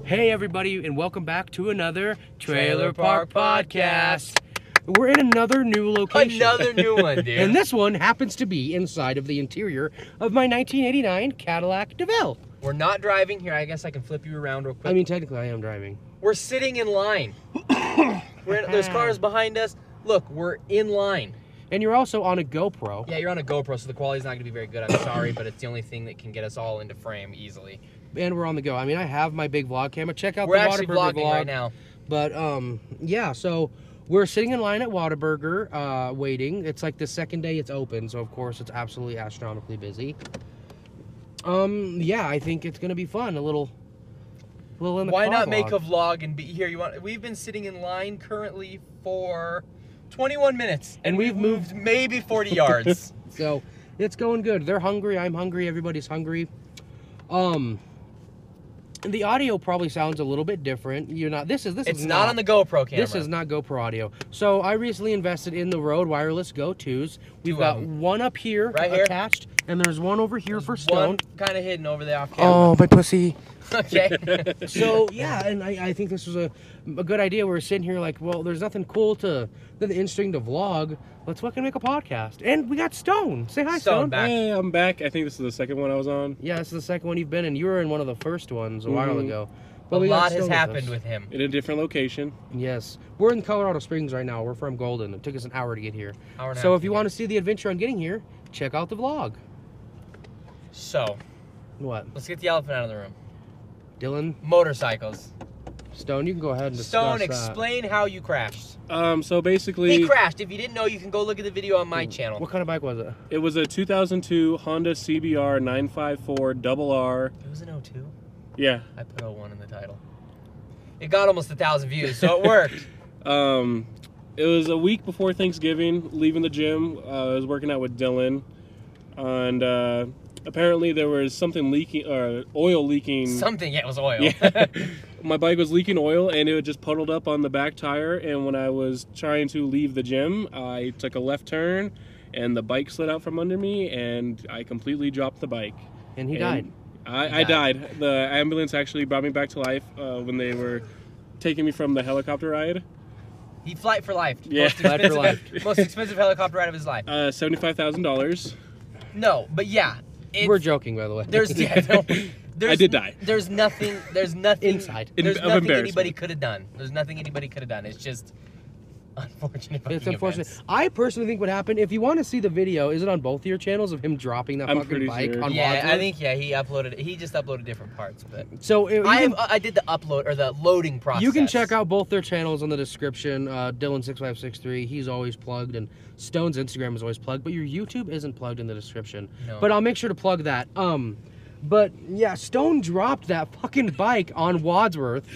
Hey everybody, and welcome back to another Trailer Park Podcast. We're in another new location. Another new one, dude. And this one happens to be inside of the interior of my 1989 Cadillac DeVille. We're not driving here. I guess I can flip you around real quick. I mean, technically I am driving. We're sitting in line. There's cars behind us. Look, we're in line. And you're also on a GoPro. Yeah, you're on a GoPro, so the quality's not going to be very good. I'm sorry, but it's the only thing that can get us all into frame easily. And we're on the go. I mean, I have my big vlog camera. Check out We're the actually Whataburger vlogging vlog right now. But yeah, so we're sitting in line at Whataburger, waiting. It's like the second day it's open, so of course it's absolutely astronomically busy. Yeah, I think it's gonna be fun. A little in the Why car not vlog. make a vlog and be here? We've been sitting in line currently for 21 minutes, and we've moved maybe 40 yards. So it's going good. They're hungry. I'm hungry. Everybody's hungry. The audio probably sounds a little bit different. You're not. It's not on the GoPro camera. This is not GoPro audio. So I recently invested in the Rode Wireless Go 2s. We've got one up here, right here, attached, and there's one over here for Stone. One kind of hidden over there off camera. Oh, my pussy. Okay. So yeah, and I think this was a good idea. We were sitting here like, well, there's nothing cool than interesting to vlog. Let's fucking make a podcast. And we got Stone. Say hi, Stone. Back. Hey, I'm back. I think this is the second one I was on. Yeah, this is the second one you've been in. You were in one of the first ones a while ago. But a lot has happened with him. In a different location. Yes. We're in Colorado Springs right now. We're from Golden. It took us an hour to get here. So if you want to see the adventure on getting here, check out the vlog. So, what? Let's get the elephant out of the room. Dylan? Motorcycles. Stone, you can go ahead and discuss Stone, explain how you crashed. So basically... He crashed. If you didn't know, you can go look at the video on my channel. What kind of bike was it? It was a 2002 Honda CBR 954 RR. It was an 02? Yeah. I put 01 in the title. It got almost 1,000 views, so it worked. It was a week before Thanksgiving, leaving the gym. I was working out with Dylan. And apparently there was something leaking, oil leaking. Something, yeah, it was oil. Yeah. My bike was leaking oil and it just puddled up on the back tire, and when I was trying to leave the gym, I took a left turn and the bike slid out from under me and I completely dropped the bike. And he died. I died. The ambulance actually brought me back to life when they were taking me from the helicopter ride. He flight for life. Yeah. Flight for life. Most expensive helicopter ride of his life. $75,000. No, but yeah. We're joking, by the way. I did die. There's nothing inside. There's nothing anybody could have done. There's nothing anybody could have done. It's just unfortunate. It's unfortunate. I personally think what happened, if you want to see the video, is it on both of your channels of him dropping that fucking bike on Yeah, Wadsworth? I think he uploaded it. He just uploaded different parts, but so I did the upload or the loading process. You can check out both their channels in the description. Dylan6563, he's always plugged, and Stone's Instagram is always plugged, but your YouTube isn't plugged in the description. No. But I'll make sure to plug that. But yeah, Stone dropped that fucking bike on Wadsworth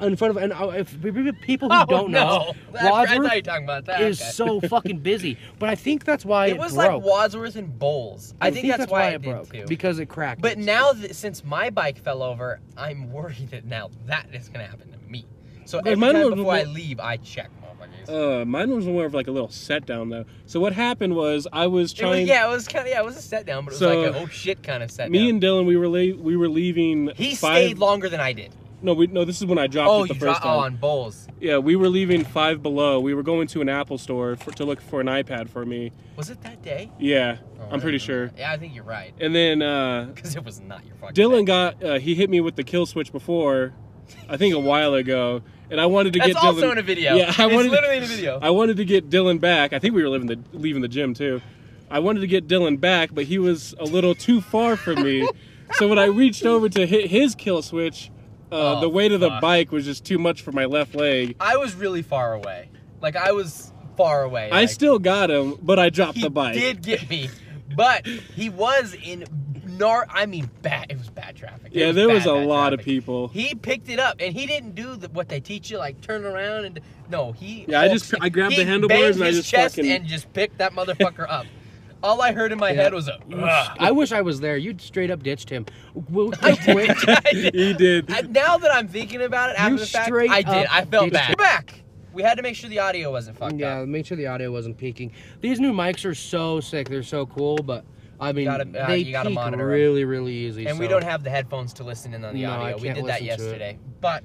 in front of, and if people who don't know, Wadsworth is so fucking busy. But I think that's why it was broke. like Wadsworth and Bowles. I think that's why it broke too. Because it cracked. But now that since my bike fell over, I'm worried that now that is gonna happen to me. So every time before I leave, I check. Mine was more of like a little set down though. So what happened was I was trying. It was a set down, but it was like a oh shit kind of set down. Me and Dylan, we were leaving. He stayed longer than I did. No, this is when I dropped it the first time. Oh, on Bowles. Yeah, we were leaving Five Below. We were going to an Apple store to look for an iPad for me. Was it that day? Yeah, I'm pretty sure. Yeah, I think you're right. And then because it was not your fucking. Dylan he hit me with the kill switch before, I think a while ago. And I wanted to get Dylan. That's also in a video. Yeah, it's literally in a video. I wanted to get Dylan back. I think we were leaving the gym too. I wanted to get Dylan back, but he was a little too far from me. So when I reached over to hit his kill switch, the weight of the bike was just too much for my left leg. I was really far away. Like I was far away. I still got him, but I dropped the bike. He did get me, but he was in. Bad. It was bad traffic. Yeah, there was a lot of people. He picked it up, and he didn't do what they teach you, like turn around and no. Yeah, I grabbed the handlebars and I just and just picked that motherfucker up. All I heard in my head was a. I wish I was there. You straight up ditched him. He did. Now that I'm thinking about it, after the fact, I did. I felt bad. We're back. We had to make sure the audio wasn't fucked up. Yeah, make sure the audio wasn't peaking. These new mics are so sick. They're so cool, but I mean, they you gotta peak monitor really, really easy. And we don't have the headphones to listen in on the No, audio. I We can't did that listen to yesterday. But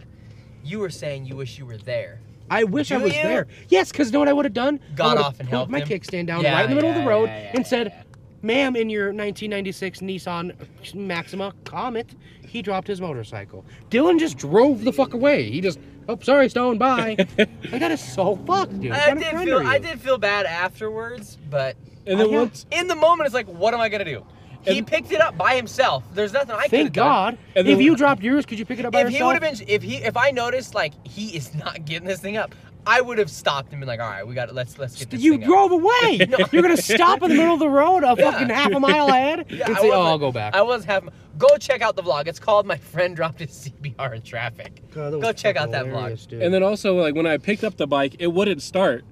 you were saying you wish you were there. I wish I Do was you? there. Yes, because you know what I would have done? Got I would've off and put helped my him? kickstand down Yeah, right in the middle of the road yeah, and said, yeah. "Ma'am, in your 1996 Nissan Maxima Comet, he dropped his motorcycle." Dylan just drove the fuck away. He just, "Oh, sorry, Stone, bye." Like, that is so fucked, dude. I did feel bad afterwards, but And then once, in the moment, it's like, what am I gonna do? He picked it up by himself. There's nothing I could have Thank done. God. And If then- you dropped yours, could you pick it up by If he yourself? would have been, if I noticed like he is not getting this thing up, I would have stopped and been like, all right, we got let's get this You thing up. drove away. You're gonna stop in the middle of the road, a fucking half a mile ahead, Yeah, and I say, "Oh, wasn't- I'll go back." I was having. Go check out the vlog. It's called "My Friend Dropped His CBR in Traffic." God, that Go was check fucking out that hilarious, vlog. dude. and then also like when I picked up the bike, it wouldn't start.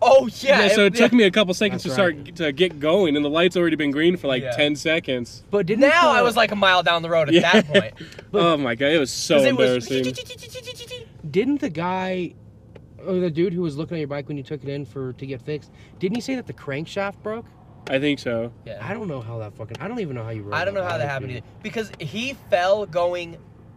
Oh yeah. So it took me a couple seconds That's to start to get going, and the light's already been green for like Yeah. 10 seconds. But didn't Now I was like a mile down the road at that point. Oh my god, it was so 'Cause it was- embarrassing. didn't the guy or the dude who was looking at your bike when you took it in to get fixed, didn't he say that the crankshaft broke? I think so. Yeah. I don't know how that fucking. I don't even know how you rode. I don't know how that bike, happened dude. either. Because he fell going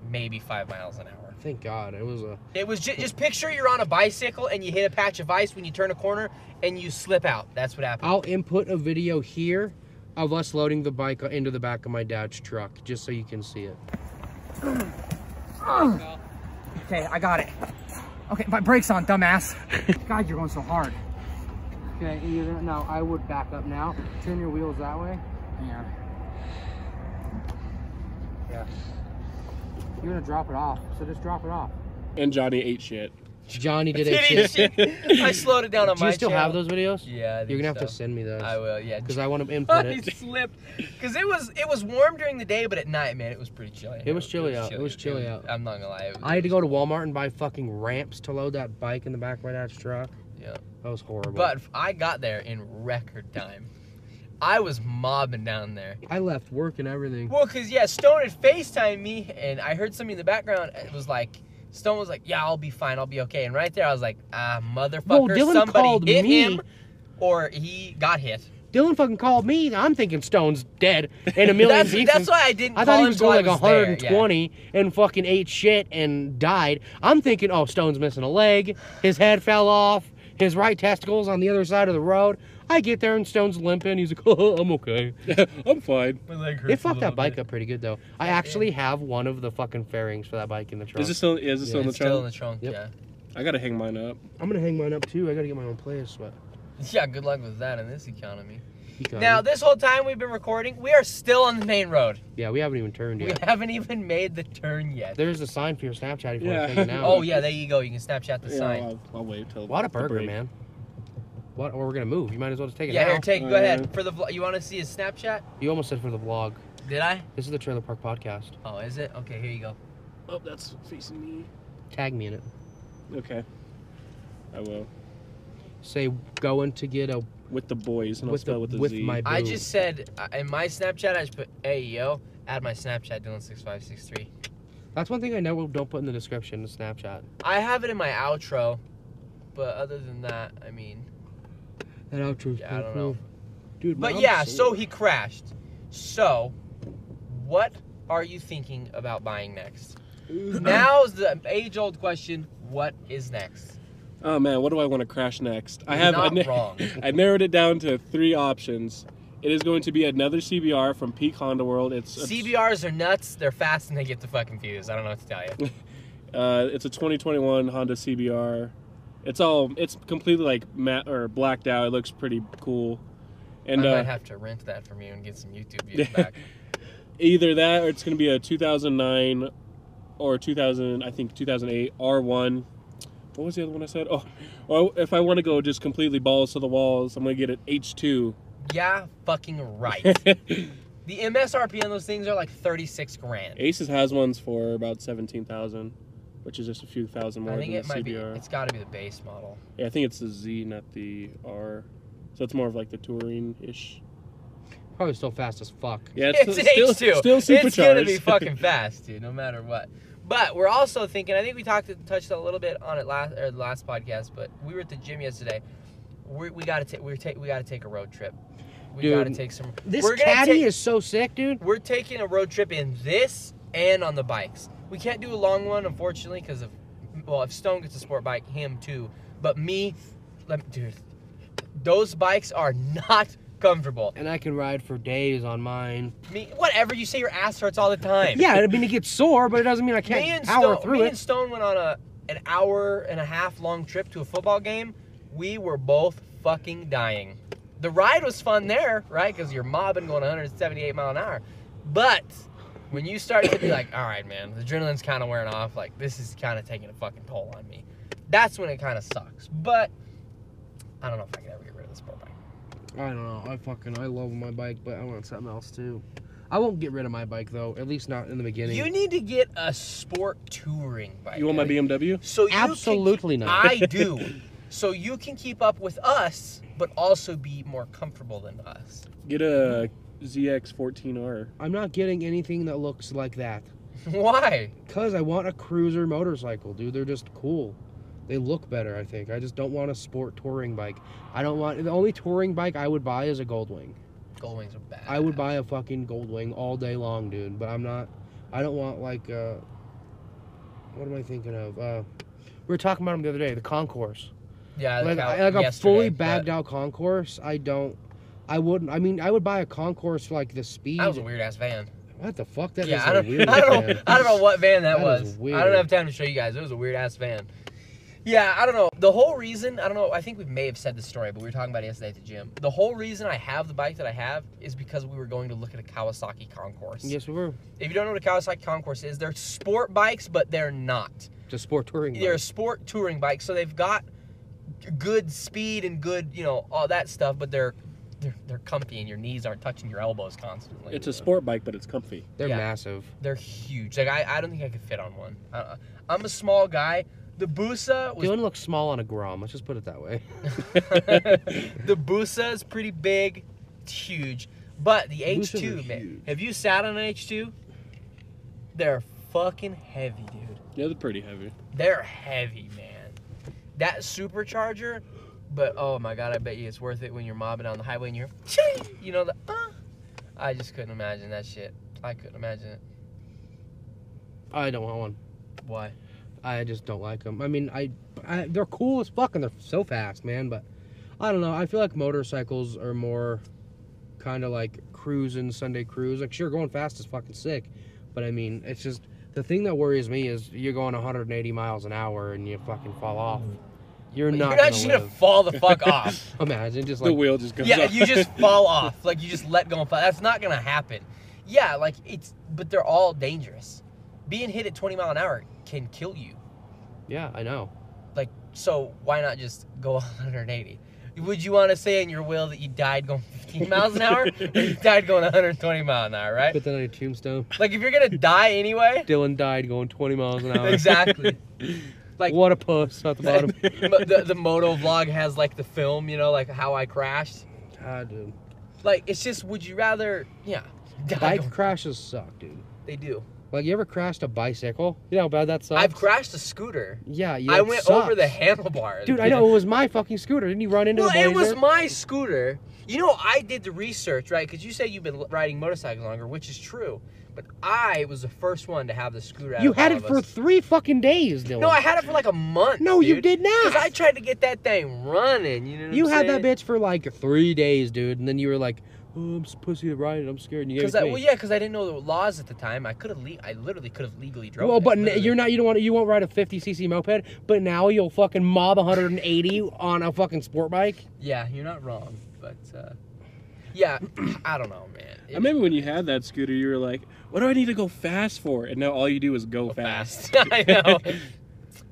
maybe 5 miles an hour. Thank God it was a. It was just picture you're on a bicycle and you hit a patch of ice when you turn a corner and you slip out. That's what happened. I'll input a video here of us loading the bike into the back of my dad's truck, just so you can see it. Okay, I got it. Okay, my brake's on, dumbass. God, you're going so hard. Okay, now I would back up now. Turn your wheels that way. Yeah. Yeah. You're gonna drop it off, so just drop it off. And Johnny ate shit. Johnny did Did he it. shit? I slowed it down on Do my you still have channel. those videos? Yeah, I think You're gonna have to so. send me those. I will, yeah. Because I want to input I it. slipped. Because it was warm during the day, but at night, man, it was pretty chilly. It was chilly out. It was chilly out. I'm not gonna lie. I had to go to Walmart and buy fucking ramps to load that bike in the back of my dad's truck. Yeah. That was horrible. But I got there in record time. I was mobbing down there. I left work and everything. Well, because, yeah, Stone had FaceTimed me, and I heard somebody in the background. It was like, Stone was like, yeah, I'll be fine. I'll be okay. And right there, I was like, motherfucker, Well, Dylan somebody called hit me. him, or he got hit. Dylan fucking called me. I'm thinking Stone's dead in a million pieces. That's why I didn't I call thought he him was till going I like was there, 120 and fucking ate shit and died. I'm thinking, oh, Stone's missing a leg. His head fell off. His right testicle's on the other side of the road. I get there and Stone's limping. He's like, oh, I'm okay. I'm fine. My leg hurts It a fucked little that bike bit. up pretty good, though. I actually have one of the fucking fairings for that bike in the trunk. Is this still? Is this still in the It's still in trunk? the trunk, Yep. yeah. I gotta hang mine up. I'm going to hang mine up, too. I got to get my own place, but... Yeah, good luck with that in this economy. he got Now, it. this whole time we've been recording, we are still on the main road. Yeah, we haven't even turned We yet. haven't even made the turn yet. There's a sign for your Snapchat if you want Yeah. to take it now. Oh, yeah, there you go. You can Snapchat the Yeah, sign. I'll wait till. What a the burger, break. man. What? Or we're going to move. You might as well just take it Yeah, now. here, take. Go Oh, ahead yeah. for the vlog. You want to see his Snapchat? You almost said for the vlog. Did I? This is the Trailer Park Podcast. Oh, is it? Okay, here you go. Oh, that's facing me. Tag me in it. Okay. I will. Say going to get a With the boys, and I'll with spell the with the with Z. my. I boo. just said in my Snapchat, I just put, hey, yo, add my Snapchat, Dylan6563. That's one thing I never don't put in the description of Snapchat. I have it in my outro, but other than that, I mean, That outro's yeah, I don't know. Dude, But I'm yeah, so- so he crashed. So, what are you thinking about buying next? Now's the age-old question, what is next? Oh man, what do I want to crash next? I You're have. not wrong. I narrowed it down to 3 options. It is going to be another CBR from Peak Honda World. It's CBRs are nuts, they're fast, and they get the fucking views. I don't know what to tell you. It's a 2021 Honda CBR. It's completely like matte or blacked out. It looks pretty cool. And I might have to rent that from you and get some YouTube views back. either that or it's going to be a 2009 or 2008 R1. What was the other one I said? Oh, or if I want to go just completely balls to the walls, I'm going to get an H2. Yeah, fucking right. The MSRP on those things are like 36 grand. Aces has ones for about 17,000, which is just a few thousand more I think than it the might be, CBR. it's got to be the base model. Yeah, I think it's the Z, not the R. So it's more of like the touring-ish. Probably still fast as fuck. Yeah, It's an H2. Still supercharged. It's going to be fucking fast, dude, no matter what. But we're also thinking, I think we touched a little bit on it the last podcast, but we were at the gym yesterday. We got to take a road trip. We gotta take some. This caddy is so sick, dude. We're taking a road trip in this and on the bikes. We can't do a long one, unfortunately, because of, well, if Stone gets a sport bike, him too. But me, dude, those bikes are not comfortable. And I can ride for days on mine. Me, whatever, you say your ass hurts all the time. Yeah, I mean, it gets sore, but it doesn't mean I can't power through it. Me and Stone went on an hour-and-a-half long trip to a football game. We were both fucking dying. The ride was fun there, right? Because you're mobbing going 178 mile an hour. But when you start to be like, all right, man, the adrenaline's kind of wearing off. Like, this is kind of taking a fucking toll on me. That's when it kind of sucks. But I don't know if I could ever get rid of the sport bike. I don't know. I love my bike, but I want something else too. I won't get rid of my bike though, at least not in the beginning. You need to get a sport touring bike. You want my BMW? So absolutely not. I do. So you can keep up with us, but also be more comfortable than us. Get a ZX14R. I'm not getting anything that looks like that. Why? Because I want a cruiser motorcycle, dude. They're just cool. They look better, I think. I just don't want a sport touring bike. I don't want... The only touring bike I would buy is a Goldwing. Goldwings are bad. I would buy a fucking Goldwing all day long, dude. But I'm not... I don't want, like, what am I thinking of? We were talking about them the other day. The Concourse. Yeah, like a fully bagged out Concourse. I wouldn't. I mean, I would buy a Concourse for, like, the speed. That was a weird-ass van. What the fuck? That yeah, is I don't, a weird I don't, van. I don't know what van that was. Is weird. I don't have time to show you guys. It was a weird-ass van. Yeah, I don't know. The whole reason, I don't know, I think we may have said this story, but we were talking about it yesterday at the gym. The whole reason I have the bike that I have is because we were going to look at a Kawasaki Concourse. Yes, we were. If you don't know what a Kawasaki Concourse is, they're sport bikes, but they're not. It's a sport touring bike. They're a sport touring bike, so they've got good speed and good, you know, all that stuff, but they're comfy and your knees aren't touching your elbows constantly. It's a sport bike, but it's comfy. They're massive. They're huge. Like, I don't think I could fit on one. I'm a small guy. The Busa was... Dylan looks small on a Grom. Let's just put it that way. The Busa is pretty big. It's huge. But the H2, man. Huge. Have you sat on an H2? They're fucking heavy, dude. Yeah, they're pretty heavy. They're heavy, man. That supercharger, but oh my god, I bet you it's worth it when you're mobbing on the highway and you're... You know, I just couldn't imagine that shit. I couldn't imagine it. I don't want one. Why? I just don't like them. I mean, they're cool as fuck and they're so fast, man. But I don't know. I feel like motorcycles are more kind of like cruising, Sunday cruise. Like, sure, going fast is fucking sick. But I mean, it's just the thing that worries me is you're going 180 miles an hour and you fucking fall off. You're not just gonna fall the fuck off. Imagine just like the wheel just goes off. off. You just fall off. Like you just let go and fall. That's not gonna happen. Yeah, like but they're all dangerous. Being hit at 20 mile an hour can kill you. Yeah, I know. Like, so why not just go 180? Would you want to say in your will that you died going 15 miles an hour? Or you died going 120 miles an hour, right? Put that on your tombstone. Like, if you're going to die anyway. Dylan died going 20 miles an hour. Exactly. Like, what a puss at the bottom. the moto vlog has, like, the film, you know, like how I crashed. God, dude. Like, it's just, would you rather, yeah. Bike crashes suck, dude. They do. Like, you ever crashed a bicycle? You know how bad that sucks? I've crashed a scooter. Yeah, I went over the handlebars. Dude, I know. It was my fucking scooter. Didn't you run into the Blazer? It was my scooter. You know, I did the research, right? Because you say you've been riding motorcycles longer, which is true. But I was the first one to have the scooter out You of had all it of for us. 3 fucking days, Dylan. No, I had it for like a month, No, dude. you did not. Because I tried to get that thing running, you know what You I'm had saying? that bitch for like 3 days, dude. And then you were like, oh, I'm pussy to ride it. I'm scared. And you gave it to me. Well, yeah, because I didn't know the laws at the time. I literally could have legally drove Well, it. but you won't ride a 50cc moped, but now you'll fucking mob 180 on a fucking sport bike? Yeah, you're not wrong. But, yeah, I don't know, man. I remember when you had that scooter, you were like, what do I need to go fast for? And now all you do is go fast. I know.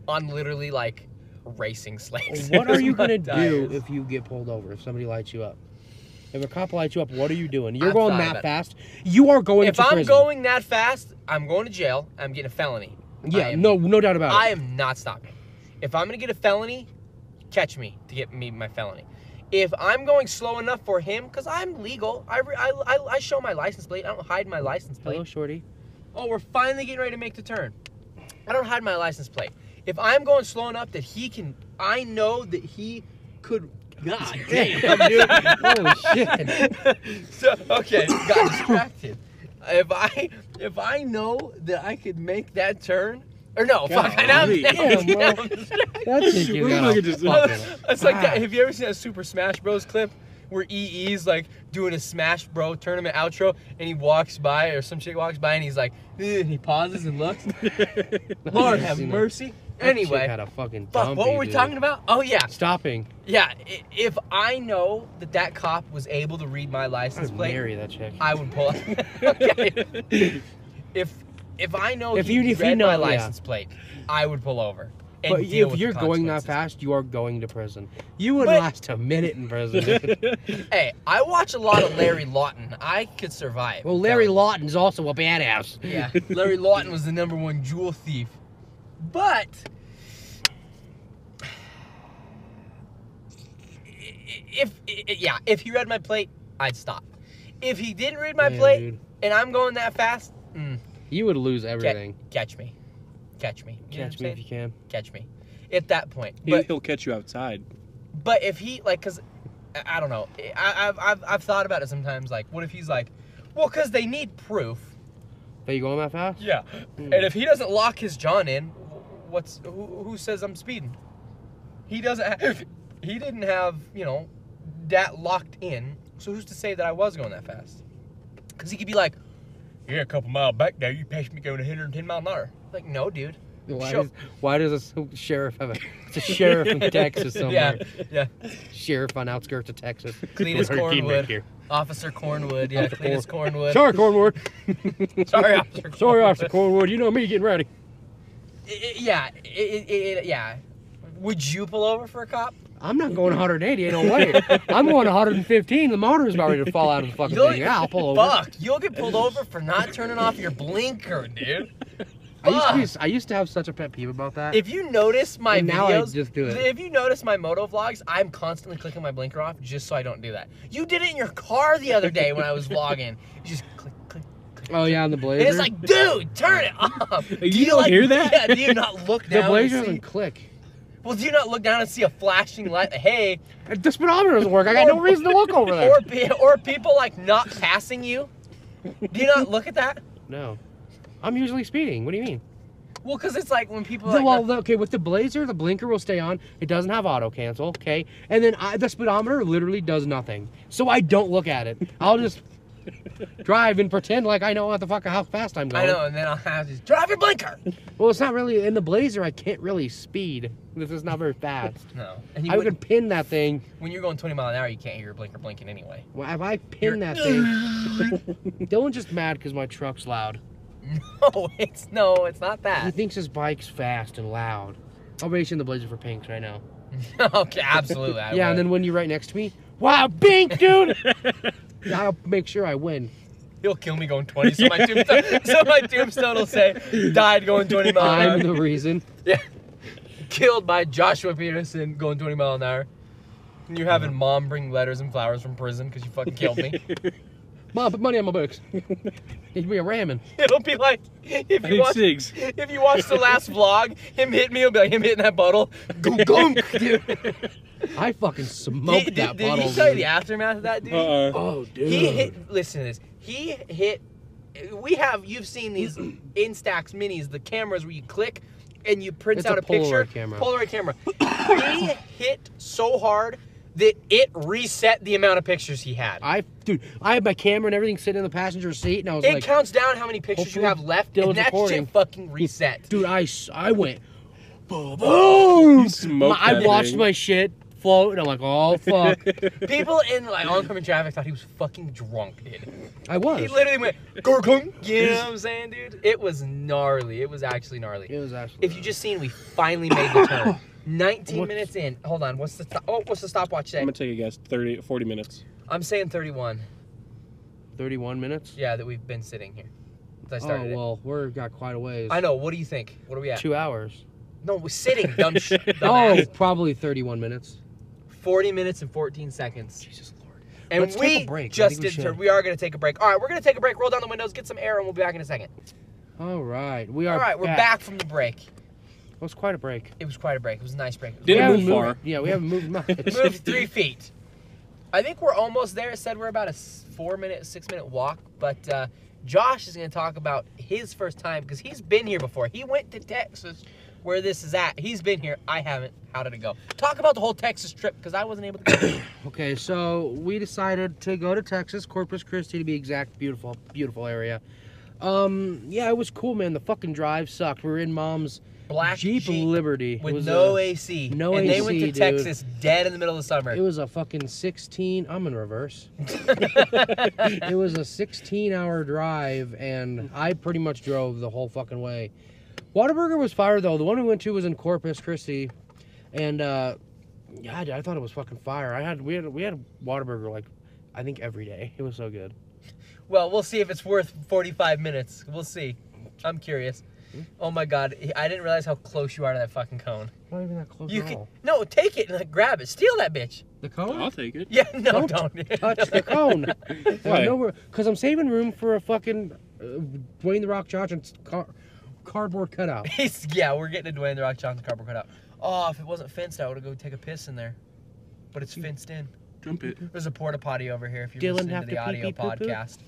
On literally, like, racing slicks. What are you going to do if you get pulled over, if somebody lights you up? If a cop lights you up, what are you doing? You're going that fast. You are going to prison. If I'm going that fast, I'm going to jail. I'm getting a felony. Yeah, no doubt about it. I am not stopping. If I'm going to get a felony, catch me to get me my felony. If I'm going slow enough for him, because I'm legal, I show my license plate. I don't hide my license plate. Hello, shorty. Oh, we're finally getting ready to make the turn. I don't hide my license plate. If I'm going slow enough that he can, I know that he could God damn, dude. Holy shit. So okay, got distracted. If I know that I could make that turn, or no, fuck, I know. Damn, bro. That's We're gonna just- It's like that. Have you ever seen a Super Smash Bros. Clip where EE's like doing a Smash Bro tournament outro and he walks by or some chick walks by and he's like, and he pauses and looks. Lord have mercy. Anyway, had a fucking fuck, what were we talking about? Oh yeah, stopping. yeah. If I know that cop was able to read my license I'd plate, marry that chick. I would pull. Okay. If I know If he you read know, my yeah. license plate, I would pull over. And But deal if with you're the going that consequences. fast, you are going to prison. You wouldn't But- last a minute in prison. Hey, I watch a lot of Larry Lawton. I could survive. Well, Larry Lawton's also a badass. Yeah, Larry Lawton was the #1 jewel thief. But if he read my plate, I'd stop. If he didn't read my Man, plate dude. and I'm going that fast, You would lose everything. catch me. Catch me. You know Catch what I'm me if you saying? can. Catch me. At that point. But He'll catch you outside. But if he like, cause I don't know, I've thought about it sometimes. Like, what if he's like, well, cause they need proof. Are you going that fast? Yeah. And if he doesn't lock his John in, who says I'm speeding? He doesn't. He didn't have that locked in. So who's to say that I was going that fast? Cause he could be like, yeah, a couple mile back there, you passed me going 110 miles an hour. Like, no, dude. Why does a sheriff have it's a sheriff in Texas somewhere? Yeah. Sheriff on outskirts of Texas. Cletus With her team right Cornwood. here. Officer Cornwood. Yeah, Cletus Cornwood. Sorry, Cornwood. Sorry, Officer Cornwood. Sorry, Officer Cornwood. You know me getting ready. Yeah. Would you pull over for a cop? I'm not going 180. Ain't no way. I'm going 115. The motor's about ready to fall out of the fucking thing. Yeah, I'll pull over. Fuck, you'll get pulled over for not turning off your blinker, dude. I used to have such a pet peeve about that. If you notice my And now I videos, just do it. if you notice my moto vlogs, I'm constantly clicking my blinker off just so I don't do that. You did it in your car the other day when I was vlogging. You just click. Oh yeah, on the Blazer. And it's like, dude, turn it off. You don't hear that? Yeah, do you not look down? the Blazer and see, doesn't click. well, do you not look down and see a flashing light? Hey, The speedometer doesn't work. I got no reason to look over there. or people like not passing you. Do you not look at that? No, I'm usually speeding. What do you mean? Well, because it's like when people like, Okay, with the Blazer, the blinker will stay on. It doesn't have auto cancel, okay? And then the speedometer literally does nothing. So I don't look at it. I'll just drive and pretend like I know what the fuck how fast I'm going. I know, and then I'll have to drive your blinker. Well, it's not really in the Blazer. I can't really speed. This is not very fast. No, and I could pin that thing. when you're going 20 miles an hour, you can't hear your blinker blinking anyway. Well, if I pin that thing, Dylan's just mad because my truck's loud. No, it's not He that. thinks his bike's fast and loud. I'll race in the Blazer for pinks right now. Okay, absolutely. I Yeah, would. and then when you're right next to me, wow, pink, dude! I'll make sure I win. he'll kill me going 20, so my tombstone will say, died going 20 miles an I'm hour. the reason. Yeah, killed by Joshua Peterson going 20 miles an hour. And you're having mom bring letters and flowers from prison because you fucking killed me. Mom, put money on my books. It'd be a ramming. It'll be like if you watch the last vlog, him hitting me, it'll be like him hitting that bottle. Gunk, gunk, dude. I fucking smoked that Did bottle. he tell you dude. the aftermath of that, dude? Oh, dude. He hit. Listen to this. He hit. You've seen these Instax minis, the cameras where you click and you print It's out a a picture. Polaroid camera. Polaroid camera. He hit so hard that it reset the amount of pictures he had. I had my camera and everything sitting in the passenger seat, and I was It like, counts down how many pictures you hopefully have left, Dylan's and that recording. shit fucking reset. dude, I went, boom. You smoked I that watched thing. my shit float, and I'm like, oh fuck. People in like oncoming traffic thought he was fucking drunk, dude. I was. He literally went, "Gurgling." You know what I'm saying, dude? It was gnarly. It was actually gnarly. It was actually. If you just seen, we finally made the turn. 19 minutes in. Hold on. What's the stopwatch say? I'm gonna take a guess. 40 minutes. I'm saying 31. 31 minutes. Yeah, that we've been sitting here. Since I Oh started it. well, we've got quite a ways. I know. What do you think? What are we at? 2 hours. No, we're sitting. Dumb shit. Oh, probably 31 minutes. 40 minutes and 14 seconds. Jesus Lord. And Let's take a break. I just think we did. should. We are going to take a break. All right, we're going to take a break. Roll down the windows, get some air, and we'll be back in a second. All right, we are. All right, we're back from the break. It was quite a break. It was quite a break. It was a nice break. Didn't move far. Yeah, we haven't moved much. Moved 3 feet. I think we're almost there. It said we're about a 6-minute walk. But Josh is going to talk about his first time because he's been here before. He went to Texas where this is at. He's been here. I haven't. How did it go? Talk about the whole Texas trip because I wasn't able to go. Okay, so we decided to go to Texas, Corpus Christi to be exact. Beautiful, beautiful area. Yeah, it was cool, man. The fucking drive sucked. We were in Mom's Black Jeep Liberty. with no AC. No and AC, they went to dude. Texas dead in the middle of the summer. It was a fucking 16. I'm in reverse. It was a 16-hour drive, and I pretty much drove the whole fucking way. Whataburger was fire though. The one we went to was in Corpus Christi, and yeah, I thought it was fucking fire. We had Whataburger like I think every day. It was so good. Well, we'll see if it's worth 45 minutes. We'll see. I'm curious. Oh my God, I didn't realize how close you are to that fucking cone. Not even that close You at can all. no take it and like, grab it, steal that bitch. The cone? I'll take it. Yeah, no, Don't don't touch the cone. Why? Because I'm saving room for a fucking Dwayne the Rock Johnson's cardboard cutout. Yeah, we're getting a Dwayne the Rock Johnson cardboard cutout. Oh, if it wasn't fenced, I would have go take a piss in there. But it's fenced in. Jump it. There's a porta potty over here if you're Dylan listening have to the to audio pee-pee-poo-poo? podcast.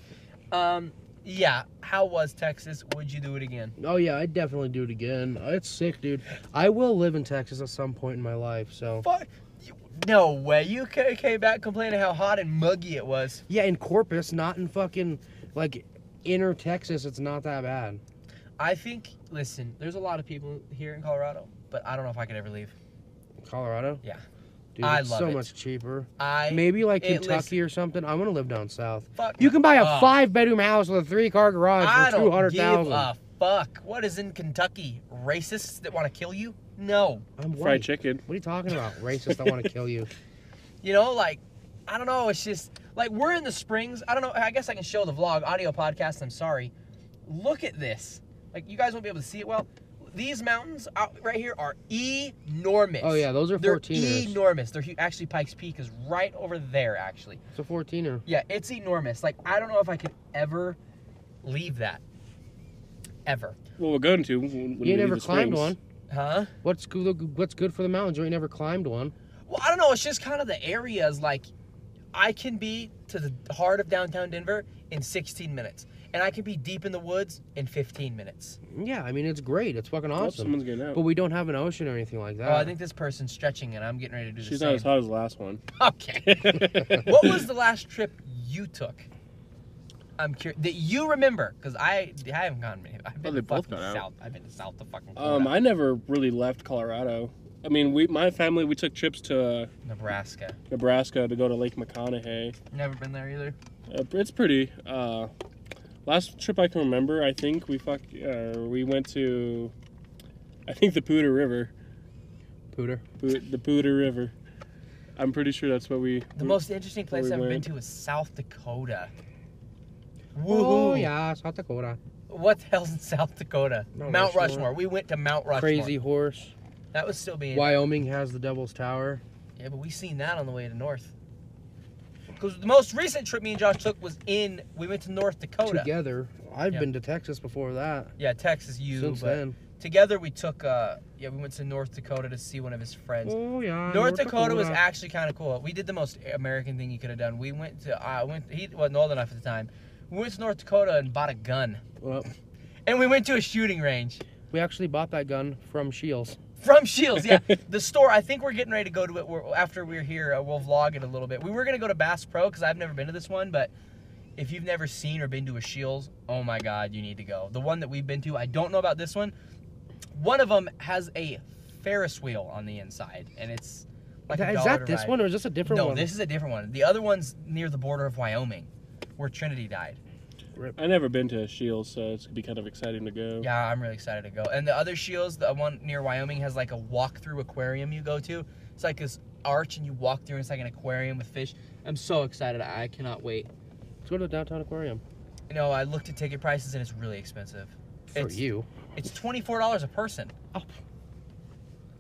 Yeah, how was Texas? Would you do it again? Oh yeah, I'd definitely do it again. It's sick, dude. I will live in Texas at some point in my life, so. Fuck. No way. You came back complaining how hot and muggy it was. Yeah, in Corpus, not in fucking, like, inner Texas, it's not that bad. I think, listen, there's a lot of people here in Colorado, but I don't know if I could ever leave. Colorado? Yeah. Dude, I it's love so it. much cheaper. I Maybe like it- Kentucky or something. I want to live down south. Fuck You can buy a Oh. 5-bedroom house with a 3-car garage I for don't give $200,000. a fuck. What is in Kentucky? Racists that want to kill you? No. I'm white. Fried chicken. What are you talking about? Racists that want to kill you. You know, like, I don't know. It's just, like, we're in the Springs. I don't know. I guess I can show the vlog, audio podcast. I'm sorry. Look at this. Like, you guys won't be able to see it well. These mountains out right here are enormous. Oh, yeah, those are They're 14ers. enormous. They're actually Pikes Peak is right over there, actually. It's a 14er. Yeah, it's enormous. Like, I don't know if I could ever leave that. Ever. Well, we're going to. When You we ain't leave never the climbed Springs. one. Huh? What's good for the mountains? You ain't never climbed one. Well, I don't know. It's just kind of the areas. Like, I can be to the heart of downtown Denver in 16 minutes. And I can be deep in the woods in 15 minutes. Yeah, I mean, it's great. It's fucking Oh, awesome. someone's getting out. But we don't have an ocean or anything like that. Oh, I think this person's stretching and I'm getting ready to do She's the not same. as hot as the last one. Okay. What was the last trip you took? I'm curious. That you remember? Because I haven't gone many. I've been they to both fucking got out. south. I've been to south to fucking Florida. I never really left Colorado. I mean, my family, we took trips to Nebraska. Nebraska to go to Lake McConaughey. Never been there either. It's pretty. Last trip I can remember, I think we went to, I think the Poudre River. Pooter. The Poudre River. I'm pretty sure that's what we. The most interesting place we I've ever been went. to is South Dakota. Oh, Woohoo. yeah, South Dakota. What the hell's in South Dakota? Mount Mount Rushmore. Rushmore. We went to Mount Rushmore. Crazy Horse. That was still being. Wyoming has the Devil's Tower. Yeah, but we seen that on the way to North. Because the most recent trip me and Josh took was we went to North Dakota. Together. I've Yeah. been to Texas before that. Yeah, Texas, Since but then. together we took, we went to North Dakota to see one of his friends. Oh, yeah. North Dakota was actually kind of cool. We did the most American thing you could have done. We went to, he wasn't old enough at the time. We went to North Dakota and bought a gun. Well, And we went to a shooting range. we actually bought that gun from Shields. From Shields, yeah. The store, I think we're getting ready to go to it. After we're here, we'll vlog it a little bit. We were going to go to Bass Pro because I've never been to this one, but if you've never seen or been to a Shields, oh my God, you need to go. The one that we've been to, I don't know about this one. One of them has a Ferris wheel on the inside, and it's like a Is dollar that to this ride. one or is this a different No, one? this is a different one. The other one's near the border of Wyoming, where Trinity died. I never been to Shields, so it's gonna be kind of exciting to go. Yeah, I'm really excited to go. And the other Shields, the one near Wyoming, has like a walk-through aquarium you go to. It's like this arch, and you walk through, and it's like an aquarium with fish. I'm so excited. I cannot wait. Let's go to the downtown aquarium. You know, I looked at ticket prices, and it's really expensive. For you. It's $24 a person. Up.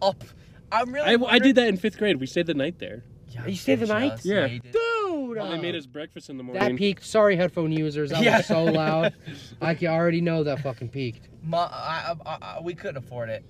Up. I'm really. I did that in 5th grade. We stayed the night there. Yeah, You stayed the night? Yeah. you did. Dude! They made us breakfast in the morning. That peaked. Sorry, headphone users. That Yeah. was so loud. I already know that fucking peaked. We couldn't afford it.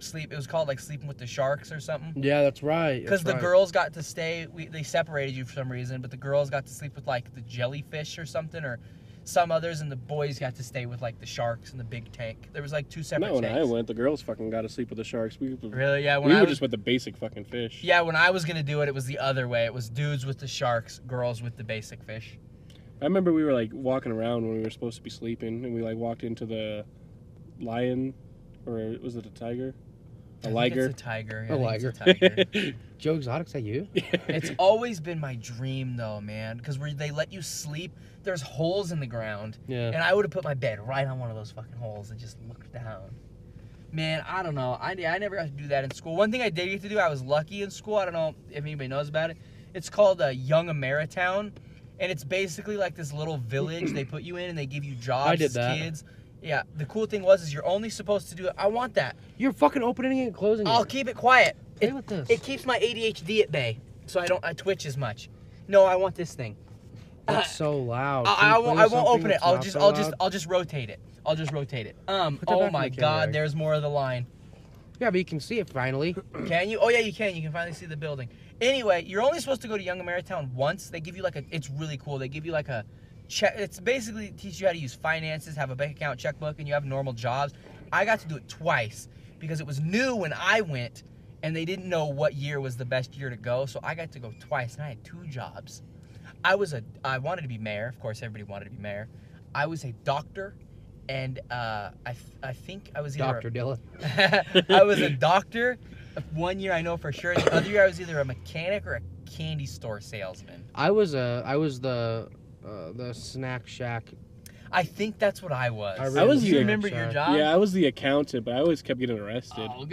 sleep. It was called like sleeping with the sharks or something. Yeah, that's right. Because the girls got to stay. They separated you for some reason, but the girls got to sleep with like the jellyfish or something, or some others, and the boys got to stay with like the sharks in the big tank. There was like 2 separate No, when tanks. I went, the girls fucking got to sleep with the sharks. Really? Yeah. We were just with the basic fucking fish. Yeah, when I was gonna do it, it was the other way. It was dudes with the sharks, girls with the basic fish. I remember we were like walking around when we were supposed to be sleeping, and we like walked into the lion, or was it a tiger? A liger. It's a tiger. A liger. It's a tiger. Joe Exotic, is that you? It's always been my dream though, man, because where they let you sleep, there's holes in the ground, and I would have put my bed right on one of those fucking holes and just looked down. Man, I don't know. I never got to do that in school. One thing I did get to do, I was lucky in school. I don't know if anybody knows about it. It's called Young Ameritown. And it's basically like this little village they put you in, and they give you jobs I did as that. kids. Yeah, the cool thing is you're only supposed to do it. I want that. You're fucking opening it and closing I'll it. keep it quiet. Play with this. It keeps my ADHD at bay, so I twitch as much. No, I want this thing. That's so loud. I won't open it. I'll just just rotate it. I'll just rotate it. that Oh back my in the God, camera. there's more of the line. Yeah, but you can see it finally. Can you? Oh yeah, you can. You can finally see the building. Anyway, you're only supposed to go to Young Ameritown once. They give you like it's really cool. They give you like a check. It's basically teach you how to use finances, have a bank account, checkbook, and you have normal jobs. I got to do it twice because it was new when I went, and they didn't know what year was the best year to go. So I got to go twice, and I had 2 jobs. I wanted to be mayor. Of course, everybody wanted to be mayor. I was a doctor, and I think I was either Dr. Dylan. I was a doctor. 1 year I know for sure. The other year I was either a mechanic or a candy store salesman. I was the snack shack. I think that's what I was. I was Do you the- remember your job? Yeah, I was the accountant, but I always kept getting arrested. Oh.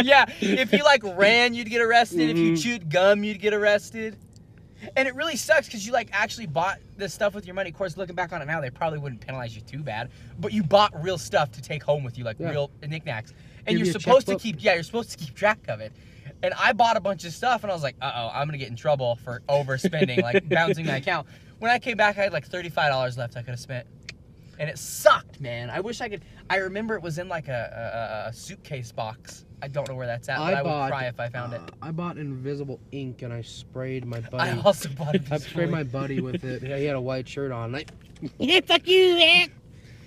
Yeah, if you like ran, you'd get arrested. If you chewed gum, you'd get arrested. And it really sucks because you like actually bought this stuff with your money. Of course, looking back on it now, they probably wouldn't penalize you too bad. But you bought real stuff to take home with you, like real knickknacks. And Give you're you a supposed to checkbook? you're supposed to keep track of it. And I bought a bunch of stuff, and I was like, uh-oh, I'm gonna get in trouble for overspending, like bouncing my account. When I came back, I had like $35 left I could have spent. And it sucked, man. I wish I could. I remember it was in like a suitcase box. I don't know where that's at, but I would cry if I found it. I bought invisible ink and I sprayed my buddy. I also bought it. I sprayed my buddy with it. Yeah, he had a white shirt on. Like, Yeah, fuck you, man.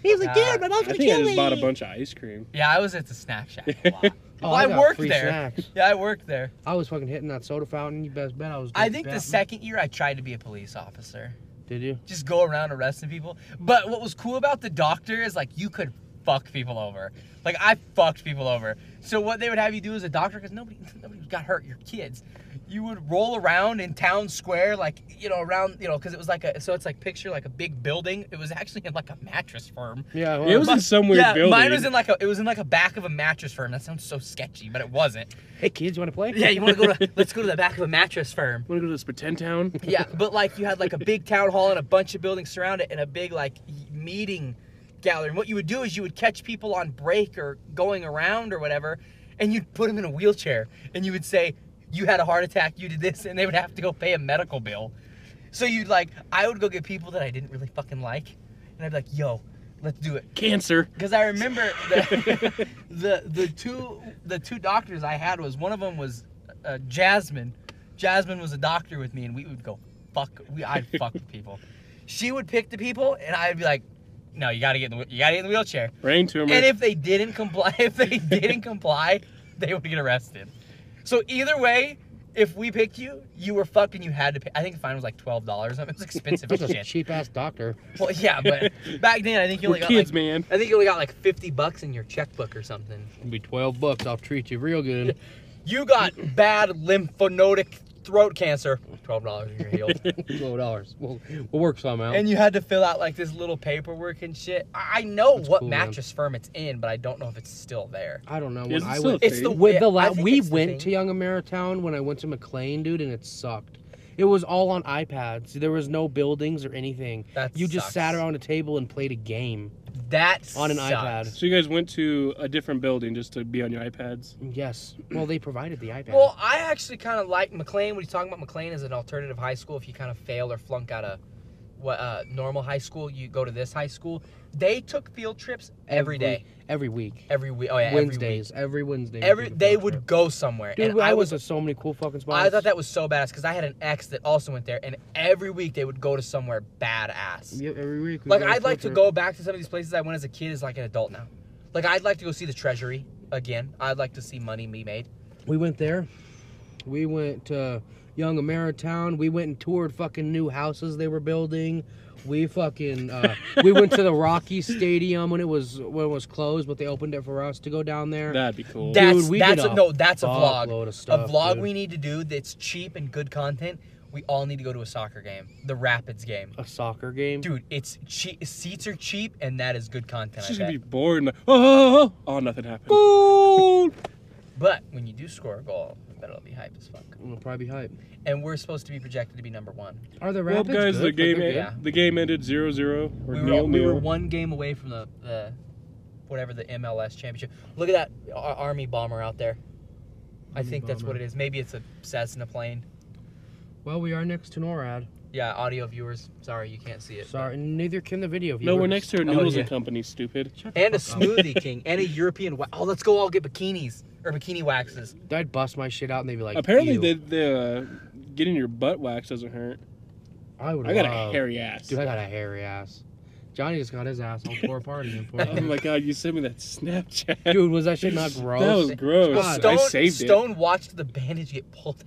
He was like, dude, my mom's I gonna think I kill just me. bought a bunch of ice cream. Yeah, I was at the Snack Shack a lot. Oh, Well, I I got worked free there. snacks. Yeah, I worked there. I was fucking hitting that soda fountain. You best bet I was. I think the bapping. second year I tried to be a police officer. Did you? Just go around arresting people. But what was cool about the doctor is like you could fuck people over. Like I fucked people over. So what they would have you do as a doctor, because nobody got hurt, your kids. You would roll around in town square, like, you know, around, you know, because it was like so it's like picture like a big building. It was actually in like a mattress firm. Yeah. Well, It was in some weird building. Mine was in like it was in like a back of a mattress firm. That sounds so sketchy, but it wasn't. Hey kids, you want to play? Yeah, you want to go to? Let's go to the back of a mattress firm. Want to go to this pretend town? Yeah, but like you had like a big town hall and a bunch of buildings surround it and a big like meeting gallery. And what you would do is you would catch people on break or going around or whatever, and you'd put them in a wheelchair and you would say, you had a heart attack, you did this, and they would have to go pay a medical bill. So you'd like, I would go get people that I didn't really fucking like, and I'd be like, yo, let's do it. Cancer. Because I remember the two doctors I had was, one of them was Jasmine. Jasmine was a doctor with me, and we would go I'd fuck with people. She would pick the people, and I'd be like, no, you gotta get in the wheelchair. Brain tumor. And if they didn't comply, they would get arrested. So either way, if we picked you, you were fucked and you had to pay. I think the fine was like $12. It was expensive as That's a shit. cheap ass doctor. Well, yeah, but back then I think you We're only got kids, like, man. I think you only got like $50 in your checkbook or something. It'll be $12. I'll treat you real good. You got bad lymphonotic throat cancer. $12 and you're healed. $12. We'll work some out. And you had to fill out like this little paperwork and shit. I know That's what cool, man. mattress firm it's in, but I don't know if it's still there. I don't know. Is When it I still went, a It's the thing? with the I think we it's the went thing. to Young Ameritown when I went to McLean, dude, and it sucked. It was all on iPads. There was no buildings or anything. That You just sucks. sat around a table and played a game That on an sucks. iPad. So you guys went to a different building just to be on your iPads? Yes. Well, they provided the iPad. Well, I actually kind of like McLean. What he's talking about, McLean is an alternative high school if you kind of fail or flunk out of normal high school, you go to this high school. They took field trips every day. Every week. Every week. Oh yeah, Wednesdays. Every Wednesday. They would go somewhere. Dude, and I was to so many cool fucking spots. I thought that was so badass because I had an ex that also went there, and every week they would go to somewhere badass. Yep, every week. Like I'd like to go back to some of these places I went as a kid as like an adult now. Like I'd like to go see the Treasury again. I'd like to see money be made. We went there. We went to Young Ameritown. We went and toured fucking new houses they were building. We fucking we went to the Rocky Stadium when it was closed, but they opened it for us to go down there. That'd be cool. That's Dude, that's a vlog. Of stuff, a vlog dude. we need to do that's cheap and good content. We all need to go to a soccer game, the Rapids game. A soccer game, Dude, it's cheap. Seats are cheap, and that is good content. She's I gonna be bet. bored. And like, oh, nothing happened. Goal! But when you do score a goal, I bet it'll be hype as fuck. It'll probably be hype. And we're supposed to be projected to be number 1. Are the Well, Rapids guys, good? the game ended 0-0 or We were 0-0. one game away from the whatever the MLS championship. Look at that Army bomber out there. I think that's what it is. Maybe it's a Cessna plane. Well, we are next to NORAD. Yeah, audio viewers. Sorry, you can't see it. Sorry, neither can the video viewers. No, we're next to a Noodles yeah. and Company, stupid. And a Smoothie King and a European. Oh, let's go all get bikinis or bikini waxes. I'd bust my shit out and they'd be like, Apparently, ew. the getting your butt waxed doesn't hurt. I would. I got a hairy ass. Dude, I got a hairy ass. Johnny just got his ass all tore apart again. Oh my god, you sent me that Snapchat. Dude, was that shit not gross? That was gross. God. I saved it. Stone watched the bandage get pulled.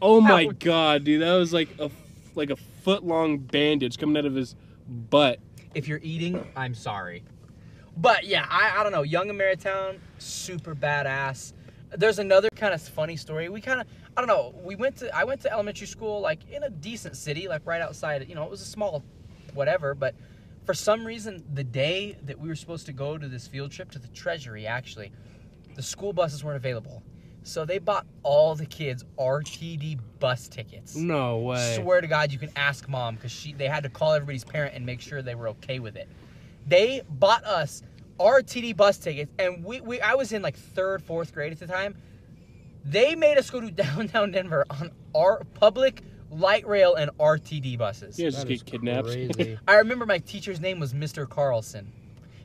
Oh my Ouch. god, dude, that was like a foot-long bandage coming out of his butt. If you're eating, I'm sorry. But yeah, I don't know. Young Ameritown, super badass. There's another kind of funny story. I don't know. I went to elementary school like in a decent city, like right outside. It was a small whatever, but for some reason, the day that we were supposed to go to this field trip to the Treasury, actually, the school buses weren't available. So they bought all the kids RTD bus tickets. No way. Swear to God, you can ask Mom because they had to call everybody's parent and make sure they were okay with it. They bought us RTD bus tickets, and I was in like 3rd, 4th grade at the time. They made us go to downtown Denver on our public light rail and RTD buses. You guys just That is get kidnapped. crazy. I remember my teacher's name was Mr. Carlson.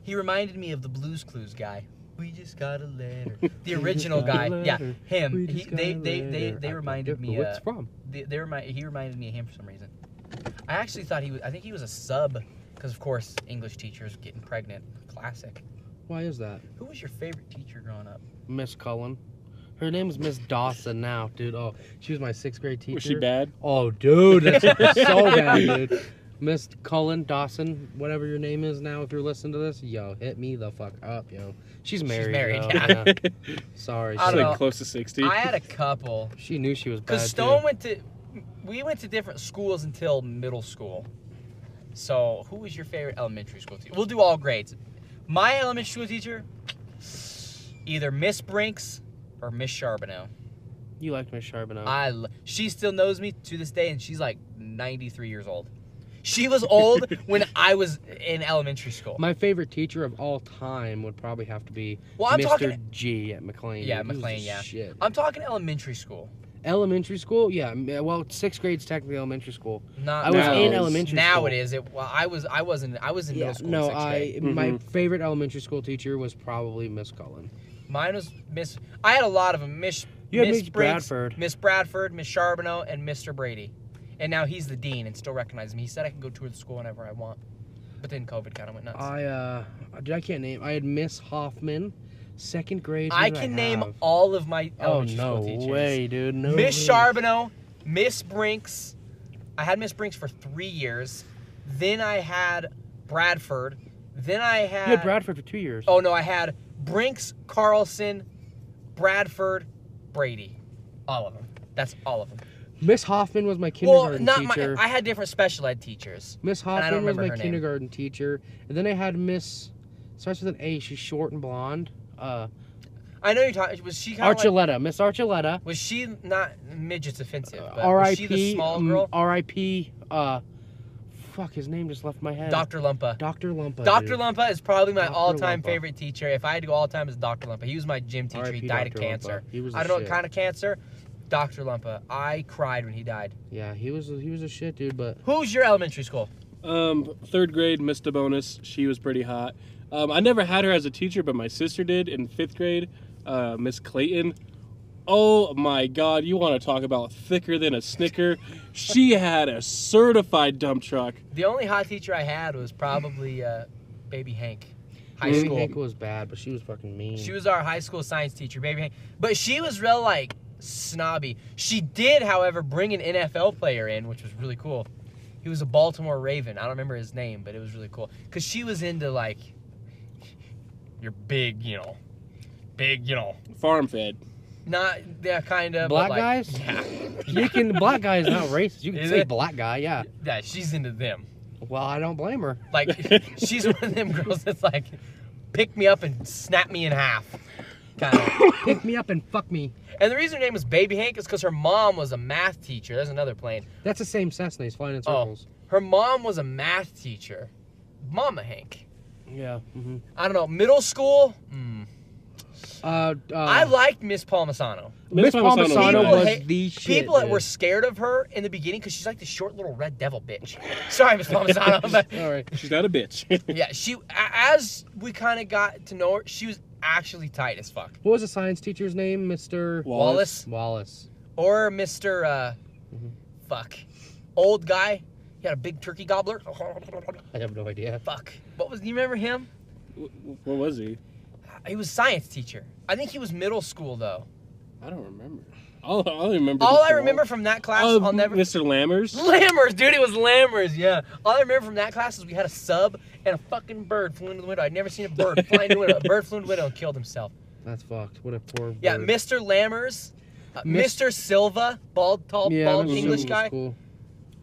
He reminded me of the Blues Clues guy. We just got a letter. The original guy, yeah, him. They reminded me. What's from? He reminded me of him for some reason. I actually thought I think he was a sub, because of course English teachers getting pregnant, classic. Why is that? Who was your favorite teacher growing up? Miss Cullen. Her name is Miss Dawson now, dude. Oh, she was my 6th grade teacher. Was she bad? Oh, dude, that's so bad, dude. Miss Cullen, Dawson, whatever your name is now, if you're listening to this, yo, hit me the fuck up, yo. She's married. married, though, yeah. Sorry. I She's don't like know. close to 60. I had a couple. She knew she was bad. Because Stone we went to different schools until middle school. So, who was your favorite elementary school teacher? We'll do all grades. My elementary school teacher, either Miss Brinks or Miss Charbonneau. You liked Miss Charbonneau. She still knows me to this day, and she's like 93 years old. She was old when I was in elementary school. My favorite teacher of all time would probably have to be Well, I'm Mr. talking- G at McLean. Yeah, He was McLean, the yeah. Shit. I'm talking elementary school. Elementary school? Yeah. Well, 6th grade's technically elementary school. Not I was now. in elementary now school. it is. I was in middle school. No, in 6th grade. my favorite elementary school teacher was probably Miss Cullen. Mine was Miss. I had a lot of them. Miss. You had Miss Miss Brinks, Bradford. Miss Bradford, Miss Charbonneau, and Mr. Brady. And now he's the dean and still recognizes me. He said I can go tour the school whenever I want. But then COVID kind of went nuts. I can't name. I had Miss Hoffman, 2nd grade. I Who did can I name have? all of my Oh elementary no school teachers. way, dude! No. Miss way. Charbonneau, Miss Brinks. I had Miss Brinks for 3 years. Then I had Bradford. Then I had. You had Bradford for 2 years. Oh no, I had Brinks, Carlson, Bradford, Brady. All of them. That's all of them. Miss Hoffman was my Well, kindergarten not teacher. I had different special ed teachers. Miss and I don't Hoffman was remember my her name. kindergarten teacher, and then I had Miss. Starts with an A. She's short and blonde. I know you're talking. Was she kind of like? Archuleta. Miss Archuleta. Was she not midget's offensive? But was R.I.P. she the small girl? R.I.P. Fuck, his name just left my head. Dr. Lumpa. Dr. Lumpa. Dr. dude. Lumpa is probably my Dr. all-time Lumpa. favorite teacher. If I had to go all-time, it's Dr. Lumpa. He was my gym teacher. R.I.P. He died of Dr. Lumpa. cancer. He was I the don't know what shit. kind of cancer. Dr. Lumpa. I cried when he died. Yeah, he was a shit dude. But Who's your elementary school? Third grade, Miss DeBonis. She was pretty hot. I never had her as a teacher, but my sister did in 5th grade. Miss Clayton. Oh my God, you want to talk about thicker than a Snicker? She had a certified dump truck. The only hot teacher I had was probably Baby Hank. High Baby school. Hank was bad, but she was fucking mean. She was our high school science teacher, Baby Hank. But she was real, like, snobby. She did, however, bring an NFL player in, which was really cool. He was a Baltimore Raven. I don't remember his name, but it was really cool. Because she was into, like, your big, you know, Farm fed. not, yeah, kind of. Black but, like, guys? Yeah. You can. Black guy is not racist. You can Is say it? black guy, yeah. Yeah, she's into them. Well, I don't blame her. Like, she's one of them girls that's like, pick me up and snap me in half. Kind of. Pick me up and fuck me. And the reason her name was Baby Hank is because her mom was a math teacher. There's another plane. That's the same Cessna. He's flying in Oh, circles. her mom was a math teacher. Mama Hank. Yeah. Mm-hmm. I don't know. Middle school? I liked Miss Palmisano. Miss Palmisano People was hate- the shit. People that dude. were scared of her in the beginning because she's like the short little red devil bitch. Sorry, Miss Palmisano. But All right. She's not a bitch. yeah, as we kind of got to know her, she was actually tight as fuck. What was the science teacher's name? Mr. Wallace. Wallace. Or Mr. Fuck. Old guy. He had a big turkey gobbler. I have no idea. Fuck. What was, do you remember him? What was he? He was a science teacher. I think he was middle school, though. I don't remember. All remember. All I remember from that class, Oh, I'll never... Mr. Lammers. Lammers, dude, it was Lammers, yeah. All I remember from that class is we had a sub and a fucking bird flew into the window. I'd never seen a bird fly into the window. A bird flew into the window and killed himself. That's fucked. What a poor. Yeah, bird. Mr. Lammers, Miss- Mr. Silva, bald, tall, Yeah, bald Mr. English was guy. Cool.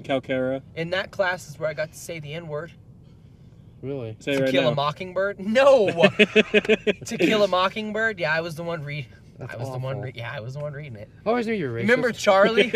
Calcara. In that class is where I got to say the N-word. Really? Say it To right Kill now. a Mockingbird? No! To Kill a Mockingbird? Yeah, I was the one reading. That's I was the one. awful. Yeah, I was the one reading it. I always knew you were racist. Remember Charlie?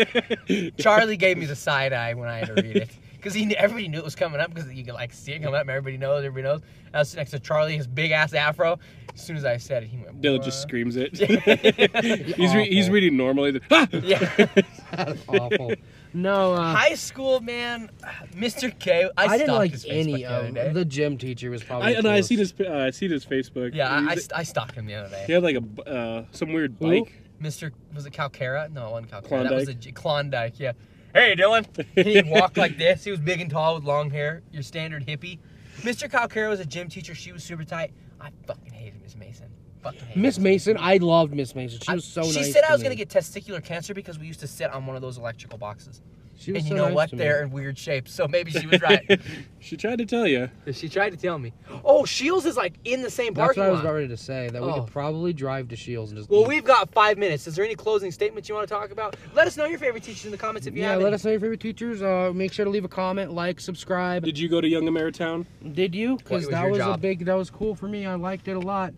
Charlie gave me the side eye when I had to read it because everybody knew it was coming up because you could like see it coming up. And everybody knows. Everybody knows. I was next to Charlie, his big ass afro. As soon as I said it, he went. Dylan "What?" just screams it. Awful. he's reading normally. Then, ah! Yeah. That's awful. No. High school, man. Mr. K. I didn't stalked like his Facebook any the other of day. the gym teacher was probably. I seen his Facebook. Yeah, He's- I stalked him the other day. He had like a some weird Who? bike. Mr. Was it Calcara? No, it wasn't Calcara. That was Klondike. Klondike, yeah. Hey, Dylan. He'd walk like this. He was big and tall with long hair. Your standard hippie. Mr. Calcara was a gym teacher. She was super tight. I fucking hated Miss Mason. Fucking hated Miss Mason. I loved Miss Mason. She was so nice. She said I was to going me. to get testicular cancer because we used to sit on one of those electrical boxes. She was And so you know nice what? to me. They're in weird shapes. So maybe she was right. She tried to tell you. She tried to tell me. Oh, Shields is like in the same That's parking what I was lot. about ready to say. That we Oh. could probably drive to Shields and just. Well, eat. we've got 5 minutes. Is there any closing statements you want to talk about? Let us know your favorite teachers in the comments if you Yeah, have let any. us know your favorite teachers. Make sure to leave a comment, like, subscribe. Did you go to Young Ameritown? Did you? Because was that your was job? that was cool for me. I liked it a lot.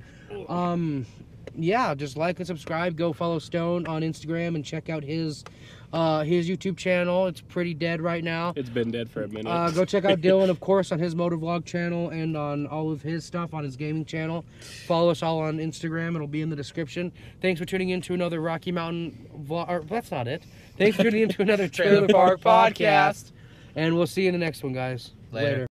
Yeah, just like and subscribe. Go follow Stone on Instagram and check out his YouTube channel. It's pretty dead right now. It's been dead for a minute. Go check out Dylan, of course, on his motovlog channel and on all of his stuff on his gaming channel. Follow us all on Instagram. It'll be in the description. Thanks for tuning in to another Rocky Mountain vlog. Or, that's not it. Thanks for tuning in to another Trailer Park Podcast. And we'll see you in the next one, guys. Later.